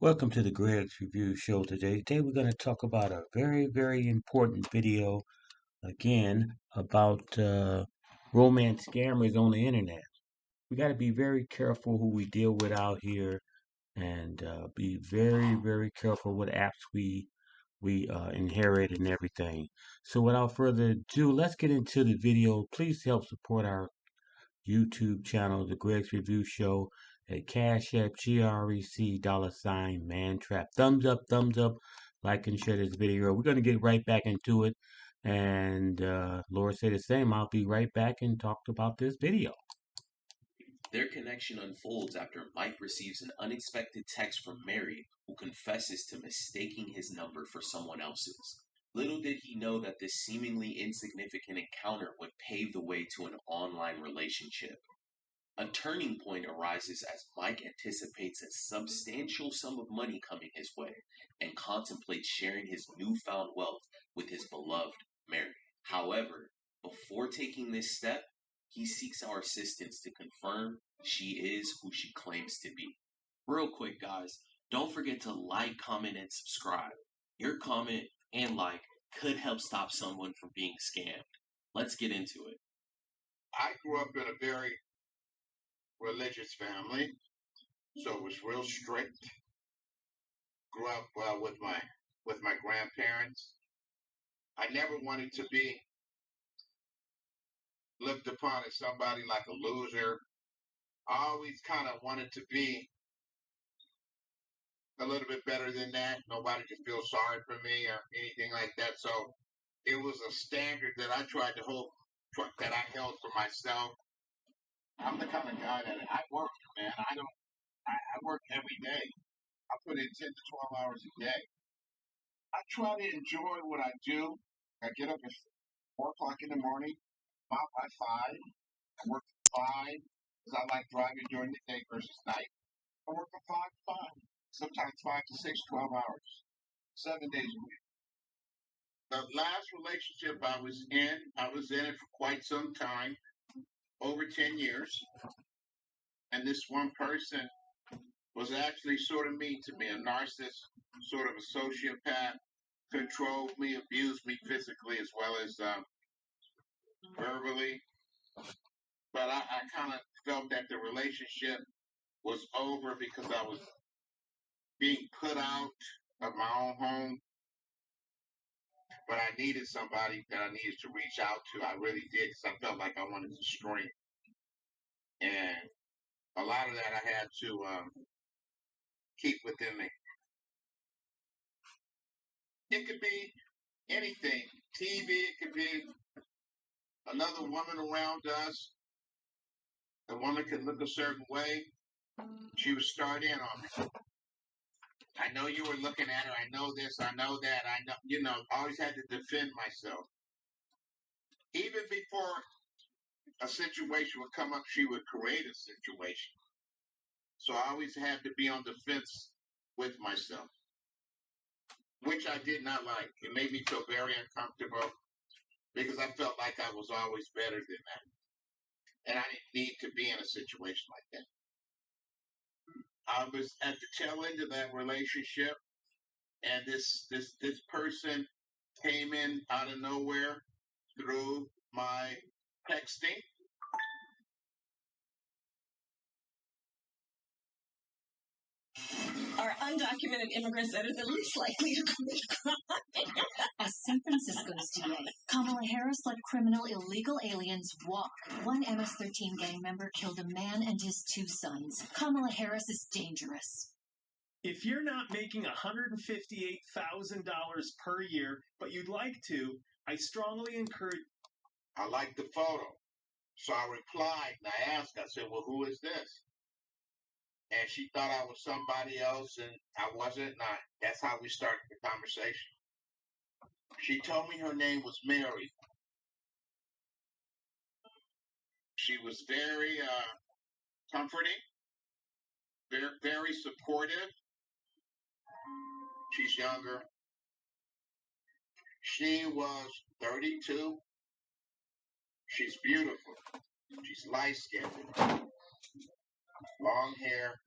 Welcome to the Greg's Review Show today. Today we're going to talk about a very important video again about romance scammers on the internet. We got to be very careful who we deal with out here and be very careful what apps we inherit and everything. So without further ado, let's get into the video. Please help support our YouTube channel, The Greg's Review Show, at Cash App, GREC, $ mantrap. Thumbs up, like and share this video. We're going to get right back into it. And Laura said the same. I'll be right back and talk about this video. Their connection unfolds after Mike receives an unexpected text from Mary, who confesses to mistaking his number for someone else's. Little did he know that this seemingly insignificant encounter would pave the way to an online relationship. A turning point arises as Mike anticipates a substantial sum of money coming his way and contemplates sharing his newfound wealth with his beloved Mary. However, before taking this step, he seeks our assistance to confirm she is who she claims to be. Real quick, guys, don't forget to like, comment, and subscribe. Your comment and like could help stop someone from being scammed. Let's get into it. I grew up in a very religious family, so it was real strict. Grew up with my grandparents. I never wanted to be looked upon as somebody like a loser. I always kind of wanted to be a little bit better than that. Nobody could feel sorry for me or anything like that. So it was a standard that I tried to hold, that I held for myself. I'm the kind of guy that I work, man. I work every day. I put in 10 to 12 hours a day. I try to enjoy what I do. I get up at 4 o'clock in the morning, I'm out by 5. I work from 5 because I like driving during the day versus night. I work from 5 to 5, sometimes 5 to 6, 12 hours, 7 days a week. The last relationship I was in it for quite some time, over 10 years. And this one person was actually sort of mean to me, a narcissist, sort of a sociopath, controlled me, abused me physically as well as verbally. But I kind of felt that the relationship was over because I was being put out of my own home. But I needed somebody that I needed to reach out to. I really did, because I felt like I wanted to strength. And a lot of that I had to keep within me. It could be anything. TV, it could be another woman around us. The woman could look a certain way. She would start in on me. I know you were looking at her. I know this. I know that. I know, I always had to defend myself. Even before a situation would come up, she would create a situation. So I always had to be on the fence with myself, which I did not like. It made me feel very uncomfortable because I felt like I was always better than that. And I didn't need to be in a situation like that. I was at the tail end of that relationship, and this person came in out of nowhere through my texting. Are undocumented immigrants that are the least likely to commit a crime? As San Francisco's DA, Kamala Harris let criminal illegal aliens walk. One MS-13 gang member killed a man and his 2 sons. Kamala Harris is dangerous. If you're not making $158,000 per year, but you'd like to, I strongly encourage... I liked the photo. So I replied and I asked, I said, well, who is this? And she thought I was somebody else, and I wasn't. And that's how we started the conversation. She told me her name was Mary. She was very comforting, very supportive. She's younger. She was 32. She's beautiful. She's light-skinned. Long hair,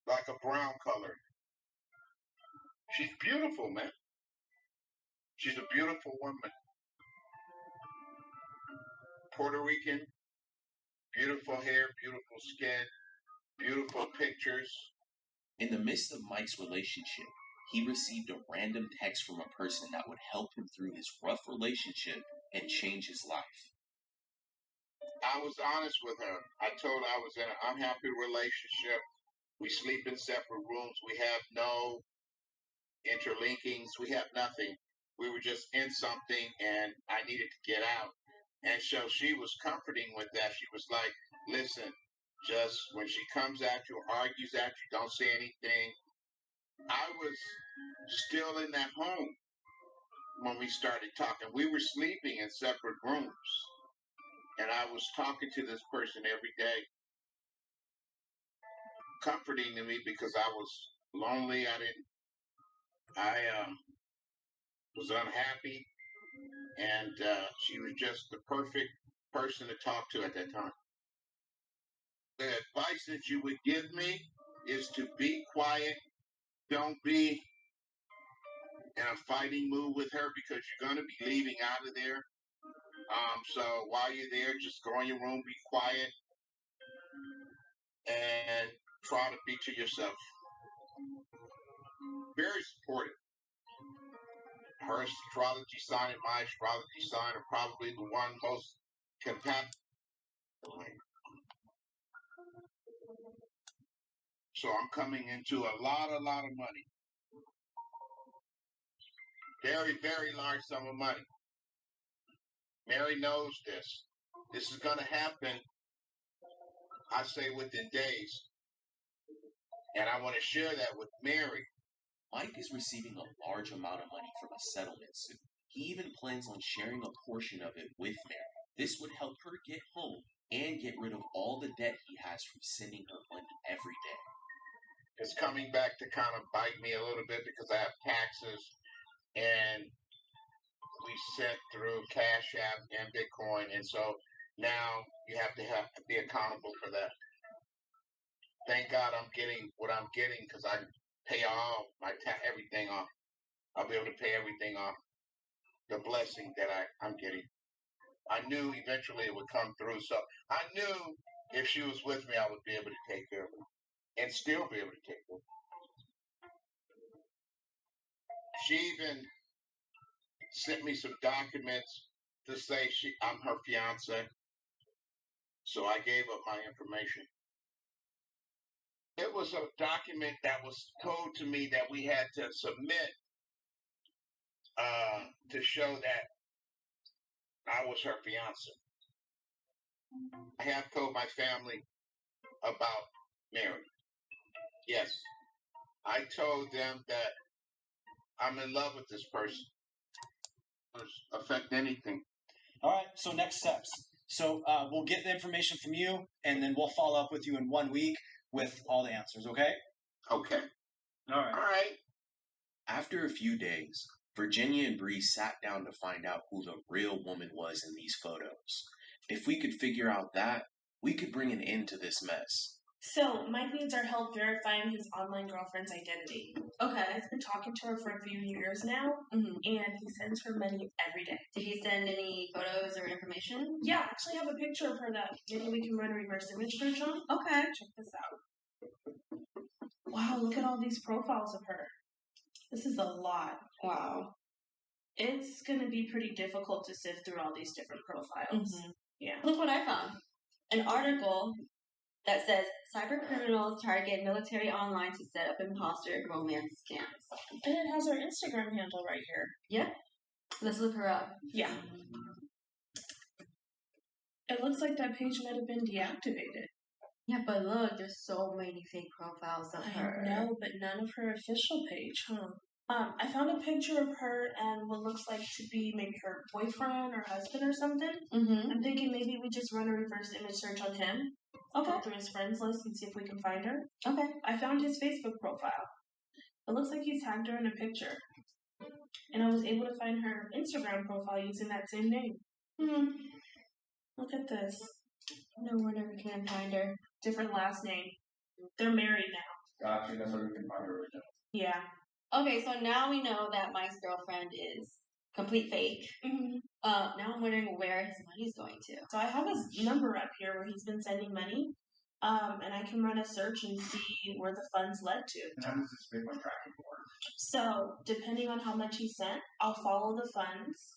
like a brown color. She's beautiful, man. She's a beautiful woman. Puerto Rican, beautiful hair, beautiful skin, beautiful pictures. In the midst of Mike's relationship, he received a random text from a person that would help him through his rough relationship and change his life. I was honest with her. I told her I was in an unhappy relationship. We sleep in separate rooms. We have no interlinkings. We have nothing. We were just in something and I needed to get out. And so she was comforting with that. She was like, listen, just when she comes at you or argues at you, don't say anything. I was still in that home when we started talking. We were sleeping in separate rooms. And I was talking to this person every day, comforting to me because I was lonely. I was unhappy. And she was just the perfect person to talk to at that time. The advice that you would give me is to be quiet. Don't be in a fighting mood with her because you're going to be leaving out of there. So while you're there, just go in your room, be quiet, and try to be to yourself. Very supportive. Her astrology sign and my astrology sign are probably the one most compatible. So I'm coming into a lot of money. Very, very large sum of money. Mary knows this. This is going to happen, I say, within days. And I want to share that with Mary. Mike is receiving a large amount of money from a settlement suit. He even plans on sharing a portion of it with Mary. This would help her get home and get rid of all the debt he has from sending her money every day. It's coming back to kind of bite me a little bit because I have taxes and we sent through Cash App and Bitcoin. And so now you have to be accountable for that. Thank God I'm getting what I'm getting because I pay all my everything off. I'll be able to pay everything off. The blessing that I'm getting. I knew eventually it would come through. So I knew if she was with me, I would be able to take care of her and still be able to take care of her. She even sent me some documents to say I'm her fiance. So I gave up my information. It was a document that was told to me that we had to submit to show that I was her fiance. I have told my family about Mary. Yes. I told them that I'm in love with this person. It doesn't affect anything. All right, so next steps. So we'll get the information from you, and then we'll follow up with you in 1 week with all the answers, okay? Okay. All right. All right. After a few days, Virginia and Bree sat down to find out who the real woman was in these photos. If we could figure out that, we could bring an end to this mess. So, Mike needs our help verifying his online girlfriend's identity. Okay. I've been talking to her for a few years now, Mm-hmm. and he sends her money every day. Did he send any photos or information? Yeah, I actually have a picture of her that maybe we can run a reverse image search on. Okay. Check this out. Wow, look at all these profiles of her. This is a lot. Wow. It's going to be pretty difficult to sift through all these different profiles. Mm-hmm. Yeah. Look what I found. An article that says cyber criminals target military online to set up imposter romance scams. And it has her Instagram handle right here. Yeah. Let's look her up. Yeah. It looks like that page might have been deactivated. Yeah, but look, there's so many fake profiles of her. I know, but none of her official page, huh? I found a picture of her and what looks like to be maybe her boyfriend or husband or something. Mm-hmm. I'm thinking maybe we just run a reverse image search on him. Okay. Go through his friends list and see if we can find her. Okay. I found his Facebook profile. It looks like he's tagged her in a picture. And I was able to find her Instagram profile using that same name. Look at this. No wonder we can't find her. Different last name. They're married now. Gotcha, that's where we can find her right now. Yeah. Okay, so now we know that Mike's girlfriend is complete fake. Now I'm wondering where his money's going to. So I have his number up here where he's been sending money, and I can run a search and see where the funds led to. And how does this Bitcoin tracking work? So depending on how much he sent, I'll follow the funds.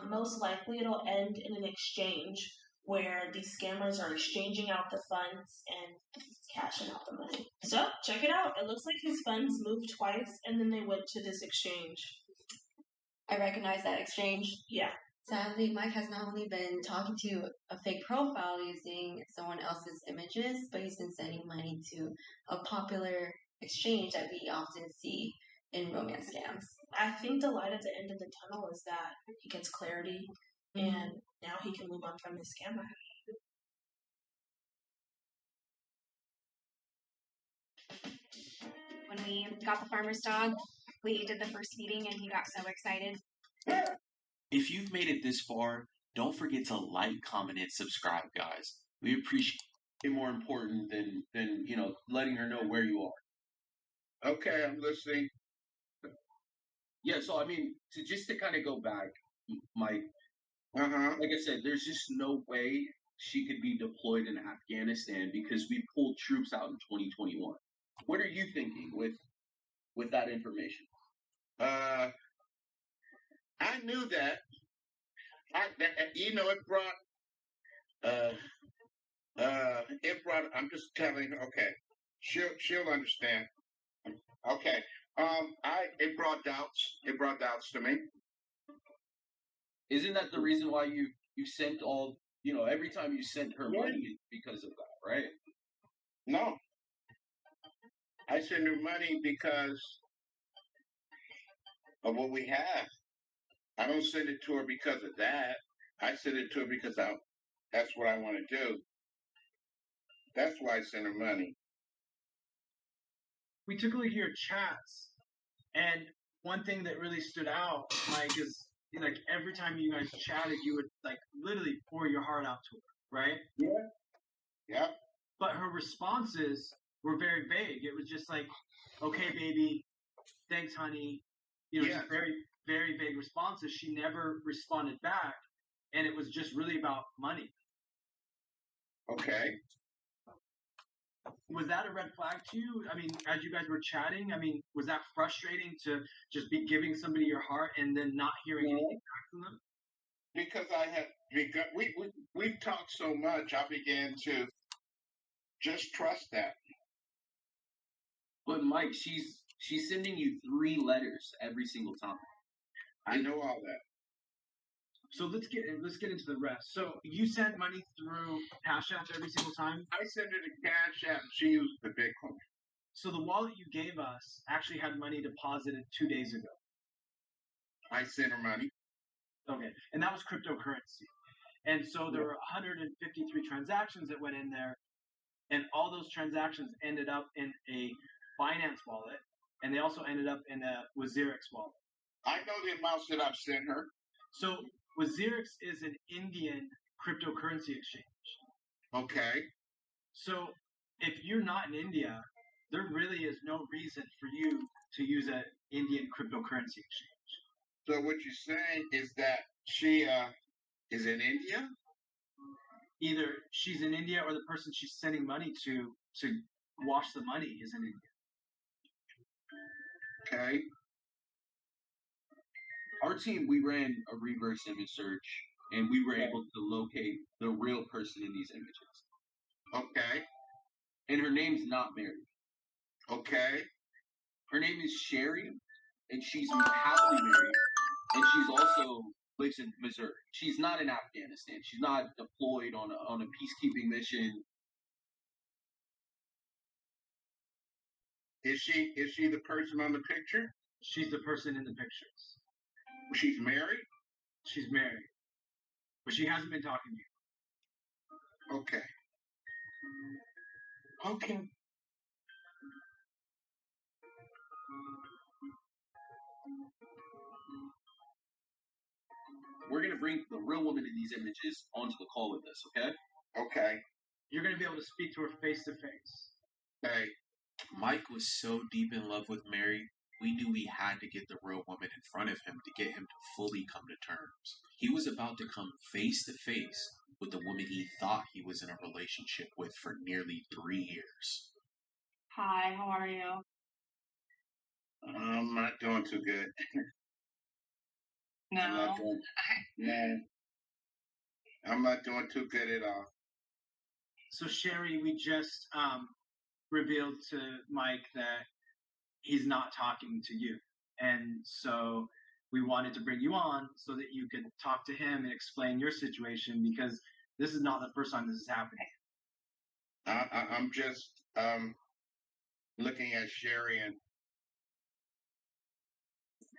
Most likely it'll end in an exchange where these scammers are exchanging out the funds and cashing out the money. So check it out. It looks like his funds moved twice and then they went to this exchange. I recognize that exchange. Yeah. Sadly, Mike has not only been talking to a fake profile using someone else's images, but he's been sending money to a popular exchange that we often see in romance scams. I think the light at the end of the tunnel is that he gets clarity and now he can move on from his scammer. When we got the farmer's dog, we did the first feeding and he got so excited. If you've made it this far, don't forget to like, comment, and subscribe, guys. We appreciate it more important than letting her know where you are. Okay, I'm listening. Yeah, so I mean, to kind of go back, Mike, like I said, there's just no way she could be deployed in Afghanistan because we pulled troops out in 2021. What are you thinking with that information? I knew that. It brought. I'm just telling her. Okay, she'll understand. Okay. It brought doubts. It brought doubts to me. Isn't that the reason why you sent all every time you sent her money because of that, right? No, I send her money because of what we have. I don't send it to her because of that. I send it to her because that's what I want to do. That's why I send her money. We took a look at your chats, and one thing that really stood out, Mike, is like every time you guys chatted, you would like literally pour your heart out to her, right? Yeah. Yeah. But her responses were very vague. It was just like, "Okay, baby, thanks, honey." Just very, very vague responses. She never responded back, and it was just really about money. Okay. Was that a red flag to you? I mean, as you guys were chatting, I mean, was that frustrating to just be giving somebody your heart and then not hearing anything back from them? Because we've talked so much, I began to just trust that. But Mike, she's sending you 3 letters every single time. I know all that. So let's get into the rest. So you send money through Cash App every single time? I send her the Cash App. She used the Bitcoin. So the wallet you gave us actually had money deposited 2 days ago. I sent her money. Okay, and that was cryptocurrency. And so there were 153 transactions that went in there, and all those transactions ended up in a Binance wallet, and they also ended up in a Wazirix wallet. I know the amounts that I've sent her. So Wazirix is an Indian cryptocurrency exchange. Okay. So if you're not in India, there really is no reason for you to use an Indian cryptocurrency exchange. So what you're saying is that she is in India? Either she's in India or the person she's sending money to wash the money is in India. Okay. Our team, we ran a reverse image search, and we were able to locate the real person in these images. Okay. And her name's not Mary. Okay. Her name is Sherry, and she's happily married, and she's also lives in Missouri. She's not in Afghanistan. She's not deployed on a peacekeeping mission. Is she the person on the picture? She's the person in the pictures. She's married? She's married. But she hasn't been talking to you. Okay. Okay. We're going to bring the real woman in these images onto the call with us, okay? Okay. You're going to be able to speak to her face to face. Hey. Mike was so deep in love with Mary, We knew we had to get the real woman in front of him to get him to fully come to terms. He was about to come face to face with the woman he thought he was in a relationship with for nearly 3 years. Hi, how are you? I'm not doing too good. I'm No. not doing. No, I'm not doing too good at all. So Sherry, we just revealed to Mike that he's not talking to you, and so we wanted to bring you on so that you could talk to him and explain your situation, because this is not the first time this is happening. I'm just looking at Sherry and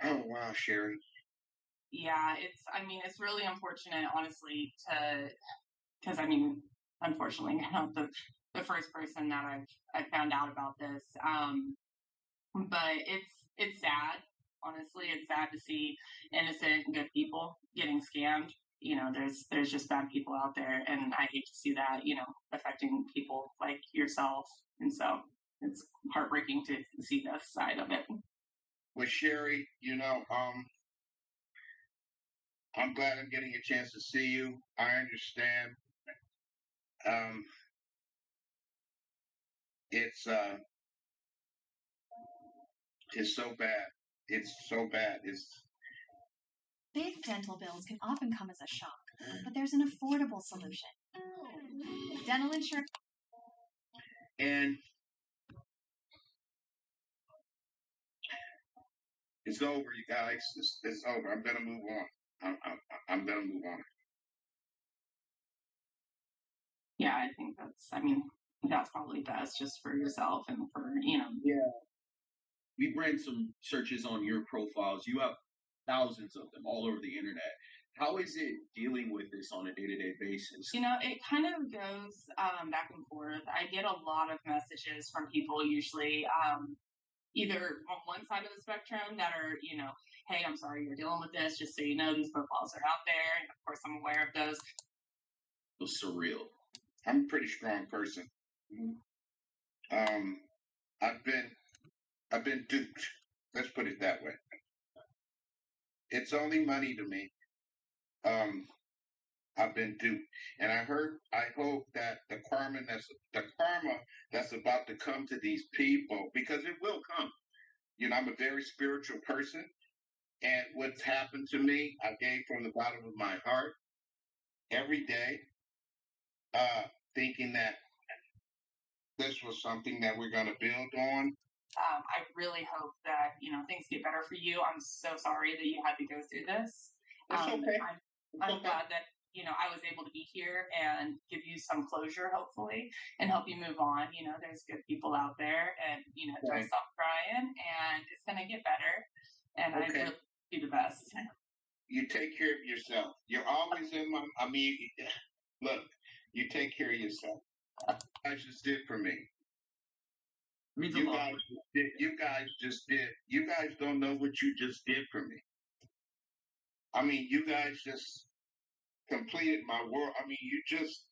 oh wow, Sherry. Yeah, it's really unfortunate, honestly, because unfortunately, you're not the first person that I've found out about this. But it's sad. Honestly, it's sad to see innocent and good people getting scammed. You know, there's just bad people out there, and I hate to see that, affecting people like yourself. And so it's heartbreaking to see that side of it. With Sherry, I'm glad I'm getting a chance to see you. I understand. It's so bad. It's so bad. Big dental bills can often come as a shock, but there's an affordable solution. Dental insurance. And it's over, you guys. It's over. I'm gonna move on. I'm gonna move on. Yeah, I think that's probably best just for yourself and for, Yeah. We ran some searches on your profiles. You have thousands of them all over the internet. How is it dealing with this on a day-to-day basis? It kind of goes back and forth. I get a lot of messages from people usually either on one side of the spectrum that are, hey, I'm sorry you're dealing with this. Just so you know, these profiles are out there. And of course, I'm aware of those. It was surreal. I'm a pretty strong person. I've been duped. Let's put it that way. It's only money to me. I've been duped, and I hope that the karma that's about to come to these people, because it will come. I'm a very spiritual person, and what's happened to me, I gave from the bottom of my heart every day, thinking that this was something that we're going to build on. I really hope that, things get better for you. I'm so sorry that you had to go through this. It's okay. I'm glad that, I was able to be here and give you some closure, hopefully, and help you move on. There's good people out there, and, don't stop crying, and it's going to get better. And I really do the best. You take care of yourself. You're always look, you take care of yourself. You guys just did for me. You guys don't know what you just did for me. You guys just completed my world.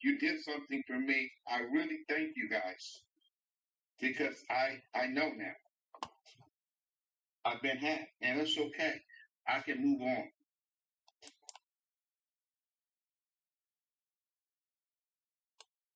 You did something for me. I really thank you guys, because I know now. I've been hacked, and it's okay. I can move on.